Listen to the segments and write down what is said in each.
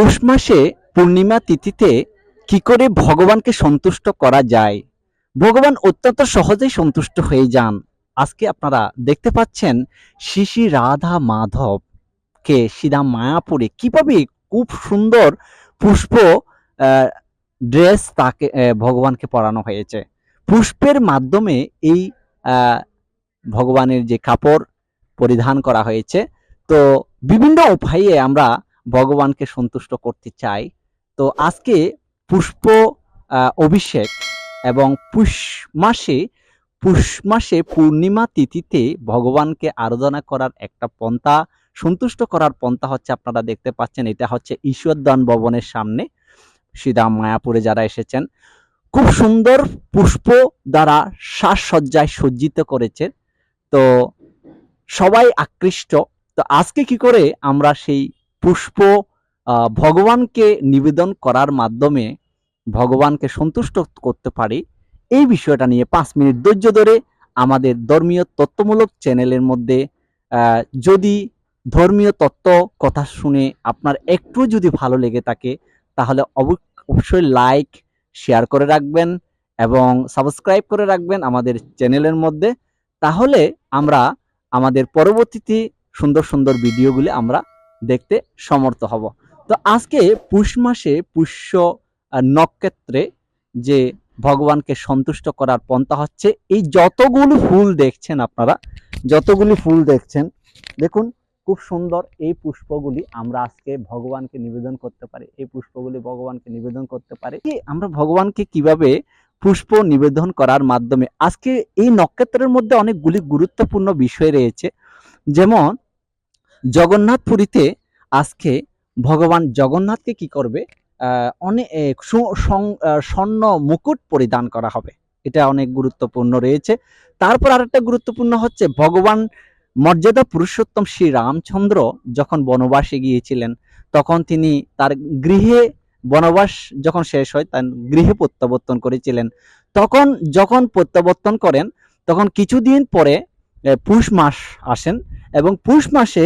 পৌষ মাসে পূর্ণিমা তিথিতে কি করে ভগবানকে সন্তুষ্ট করা যায়? ভগবান অত্যন্ত সহজেই সন্তুষ্ট হয়ে যান। আজকে আপনারা দেখতে পাচ্ছেন শ্রী শ্রী রাধা মাধবকে শ্রীরাম মায়াপুরে কিভাবে খুব সুন্দর পুষ্প আহ, ড্রেস তাকে ভগবানকে পরানো হয়েছে। পুষ্পের মাধ্যমে এই আহ, ভগবানের যে কাপড় পরিধান করা হয়েছে। তো বিভিন্ন উপায়ে আমরা ভগবানকে সন্তুষ্ট করতে চাই। তো আজকে পুষ্প অভিষেক এবং পুষ মাসে পূর্ণিমা তিথিতে ভগবানকে আরাধনা করার একটা পন্থা, সন্তুষ্ট করার পন্থা হচ্ছে, আপনারা দেখতে পাচ্ছেন এটা হচ্ছে ঈশ্বরদান ভবনের সামনে শ্রীরাম মায়াপুরে যারা এসেছেন খুব সুন্দর পুষ্প দ্বারা সাজসজ্জায় সজ্জিত করেছে। তো সবাই আকৃষ্ট। তো আজকে কি করে আমরা সেই পুষ্প ভগবানকে নিবেদন করার মাধ্যমে ভগবানকে সন্তুষ্ট করতে পারি, এই বিষয়টা নিয়ে 5 মিনিট ধৈর্য ধরে আমাদের ধর্মীয় তত্ত্বমূলক চ্যানেলের মধ্যে যদি ধর্মীয় তত্ত্ব কথা শুনে আপনার একটু যদি ভালো লেগে থাকে তাহলে অবশ্যই লাইক শেয়ার করে রাখবেন এবং সাবস্ক্রাইব করে রাখবেন আমাদের চ্যানেলের মধ্যে। তাহলে আমরা আমাদের পরবর্তীতে সুন্দর সুন্দর ভিডিওগুলি আমরা দেখতে সমর্থ হব। তো আজকে পুষ মাসে পুষ্য নক্ষত্রে যে ভগবানকে সন্তুষ্ট করার পন্থা হচ্ছে, এই যতগুলো ফুল দেখছেন আপনারা, যতগুলি ফুল দেখছেন দেখুন খুব সুন্দর এই পুষ্পগুলি আমরা আজকে ভগবানকে নিবেদন করতে পারি। এই পুষ্পগুলি ভগবানকে নিবেদন করতে পারি। আমরা ভগবানকে কিভাবে পুষ্প নিবেদন করার মাধ্যমে, আজকে এই নক্ষত্রের মধ্যে অনেকগুলি গুরুত্বপূর্ণ বিষয় রয়েছে। যেমন জগন্নাথপুরীতে আজকে ভগবান জগন্নাথকে কি করবে, অনেক স্বর্ণ মুকুট পরিধান করা হবে, এটা অনেক গুরুত্বপূর্ণ রয়েছে। তারপর আরেকটা গুরুত্বপূর্ণ হচ্ছে, ভগবান মর্যাদা পুরুষোত্তম শ্রী রামচন্দ্র যখন বনবাসে গিয়েছিলেন তখন তিনি তার গৃহে, বনবাস যখন শেষ হয় তার গৃহে প্রত্যাবর্তন করেছিলেন। তখন যখন প্রত্যাবর্তন করেন তখন কিছুদিন পরে পুষ মাস আসেন এবং পুষ মাসে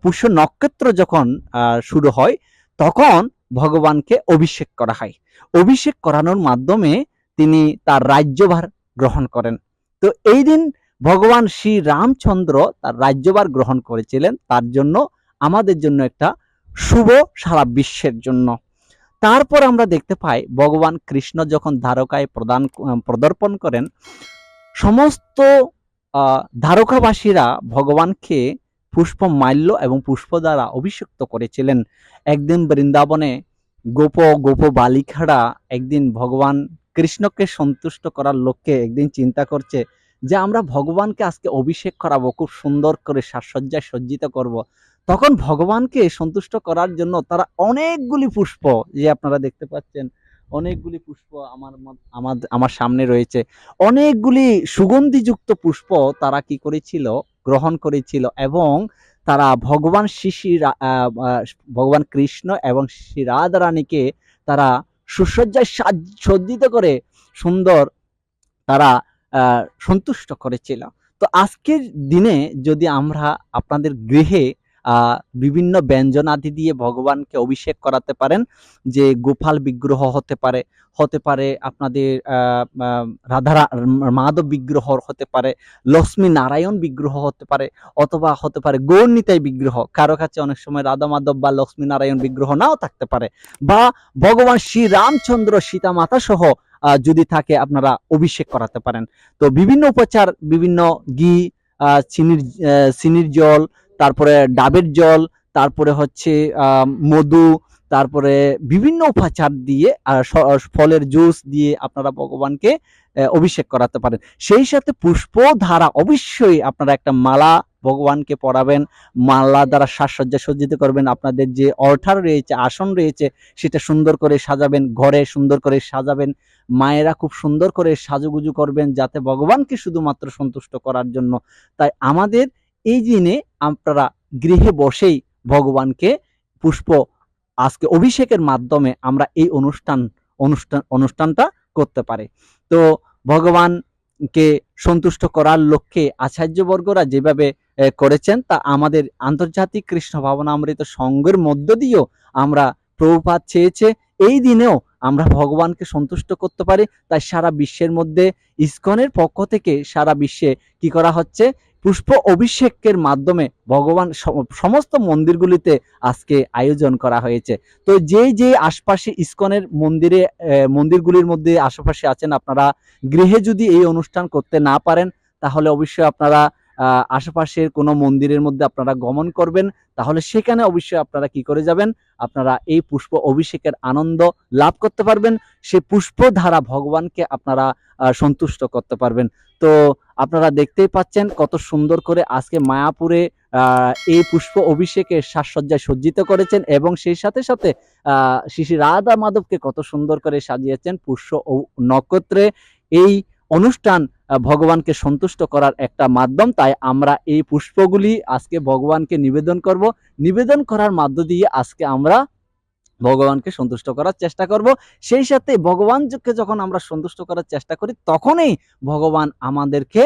পুষ্য নক্ষত্র যখন শুরু হয় তখন ভগবানকে অভিষেক করা হয়। অভিষেক করানোর মাধ্যমে তিনি তার রাজ্যভার গ্রহণ করেন। তো এই দিন ভগবান শ্রী রামচন্দ্র তার রাজ্যভার গ্রহণ করেছিলেন, তার জন্য আমাদের জন্য একটা শুভ, সারা বিশ্বের জন্য। তারপর আমরা দেখতে পাই ভগবান কৃষ্ণ যখন দ্বারকায় প্রদর্পণ করেন, সমস্ত দ্বারকাবাসীরা ভগবানকে পুষ্প মাল্য এবং পুষ্প দ্বারা অভিষিক্ত করেছিলেন। একদিন বৃন্দাবনে গোপ বালিকারা একদিন ভগবান কৃষ্ণকে সন্তুষ্ট করার লক্ষ্যে একদিন চিন্তা করছে যে আমরা ভগবানকে আজকে অভিষেক করাবো, খুব সুন্দর করে সাজসজ্জায় সজ্জিত করব। তখন ভগবানকে সন্তুষ্ট করার জন্য তারা অনেকগুলি পুষ্প, যে আপনারা দেখতে পাচ্ছেন অনেকগুলি পুষ্প আমার সামনে রয়েছে, অনেকগুলি সুগন্ধিযুক্ত পুষ্প তারা কি করেছিল, গ্রহণ করেছিল এবং তারা ভগবান কৃষ্ণ এবং শ্রী রাধা রানীকে তারা সুসজ্জায় সজ্জিত করে সুন্দর তারা সন্তুষ্ট করেছিল। তো আজকের দিনে যদি আমরা আপনাদের গৃহে বিভিন্ন ব্যঞ্জনাদি দিয়ে ভগবানকে অভিষেক করাতে পারেন, যে গোপাল বিগ্রহ হতে পারে আপনাদের রাধা মাধব বিগ্রহ হতে পারে, লক্ষ্মী নারায়ণ বিগ্রহ হতে পারে, অথবা হতে পারে গৌরনিতাই বিগ্রহ। কারো কাছে অনেক সময় রাধা মাধব বা লক্ষ্মী নারায়ণ বিগ্রহ নাও থাকতে পারে, বা ভগবান শ্রী রামচন্দ্র সীতা মাতা সহ যদি থাকে আপনারা অভিষেক করাতে পারেন। তো বিভিন্ন উপচার, বিভিন্ন ঘি, চিনির জল, তারপরে ডাবের জল, তারপরে হচ্ছে মধু, তারপরে বিভিন্ন উপাচার দিয়ে ফলের জুস দিয়ে আপনারা ভগবানকে অভিষেক করাতে পারেন। সেই সাথে পুষ্প ধারা অবশ্যই আপনারা একটা মালা ভগবানকে পরাবেন, মালা দ্বারা সাজসজ্জা সজ্জিত করবেন। আপনাদের যে অলটার রয়েছে, আসন রয়েছে, সেটা সুন্দর করে সাজাবেন, ঘরে সুন্দর করে সাজাবেন। মায়েরা খুব সুন্দর করে সাজুগুজু করবেন যাতে ভগবানকে শুধুমাত্র সন্তুষ্ট করার জন্য। তাই আমাদের এই দিনে আপনারা গৃহে বসেই ভগবানকে পুষ্প আজকে অভিষেকের মাধ্যমে আমরা এই অনুষ্ঠানটা করতে পারি। তো ভগবানকে সন্তুষ্ট করার লক্ষ্যে আচার্যবর্গরা যেভাবে করেছেন, তা আমাদের আন্তর্জাতিক কৃষ্ণ ভাবনামৃত সংঘের মধ্য দিয়েও আমরা প্রভুপাদ চেয়েছে এই দিনেও আমরা ভগবানকে সন্তুষ্ট করতে পারি। তাই সারা বিশ্বের মধ্যে ইসকনের পক্ষ থেকে সারা বিশ্বে কি করা হচ্ছে, পুষ্প অভিষেকের মাধ্যমে ভগবান সমস্ত মন্দিরগুলিতে আজকে আয়োজন করা হয়েছে। তো যে আশপাশে ইসকনের মন্দিরগুলির মধ্যে আশেপাশে আছেন, আপনারা গৃহে যদি এই অনুষ্ঠান করতে না পারেন, তাহলে অবশ্যই আপনারা আশেপাশের কোনো মন্দিরের মধ্যে আপনারা গমন করবেন। তাহলে সেখানে অবশ্যই আপনারা কি করে যাবেন, আপনারা এই পুষ্প অভিষেকের আনন্দ লাভ করতে পারবেন। সে পুষ্প দ্বারা ভগবানকে আপনারা সন্তুষ্ট করতে পারবেন। তো আপনারা দেখতেই পাচ্ছেন কত সুন্দর করে আজকে মায়াপুরে এই পুষ্প অভিষেকের সাজসজ্জায় সজ্জিত করেছেন, এবং সেই সাথে সাথে শ্রী শ্রী রাধা মাধবকে কত সুন্দর করে সাজিয়েছেন পুষ্প ও নক্ষত্রে। এই অনুষ্ঠান ভগবানকে সন্তুষ্ট করার একটা মাধ্যম। তাই আমরা এই পুষ্পগুলি আজকে ভগবানকে নিবেদন করব। নিবেদন করার মাধ্য দিয়ে আজকে আমরা ভগবানকে সন্তুষ্ট করার চেষ্টা করব। সেই সাথে ভগবানকে যখন আমরা সন্তুষ্ট করার চেষ্টা করি, তখনই ভগবান আমাদেরকে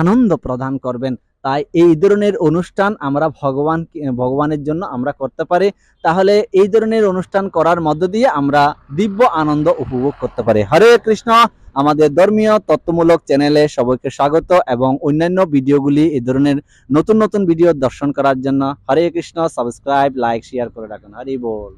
আনন্দ প্রদান করবেন। তাই এই ধরনের অনুষ্ঠান আমরা ভগবানের জন্য আমরা করতে পারি। তাহলে এই ধরনের অনুষ্ঠান করার মধ্য দিয়ে আমরা দিব্য আনন্দ উপভোগ করতে পারি। হরে কৃষ্ণ। আমাদের ধর্মীয় তথ্যমূলক চ্যানেলে সবাইকে স্বাগত, এবং অন্যান্য ভিডিওগুলি এই ধরনের নতুন নতুন ভিডিও দর্শন করার জন্য হরে কৃষ্ণ, সাবস্ক্রাইব, লাইক, শেয়ার করে রাখুন। হরি বল।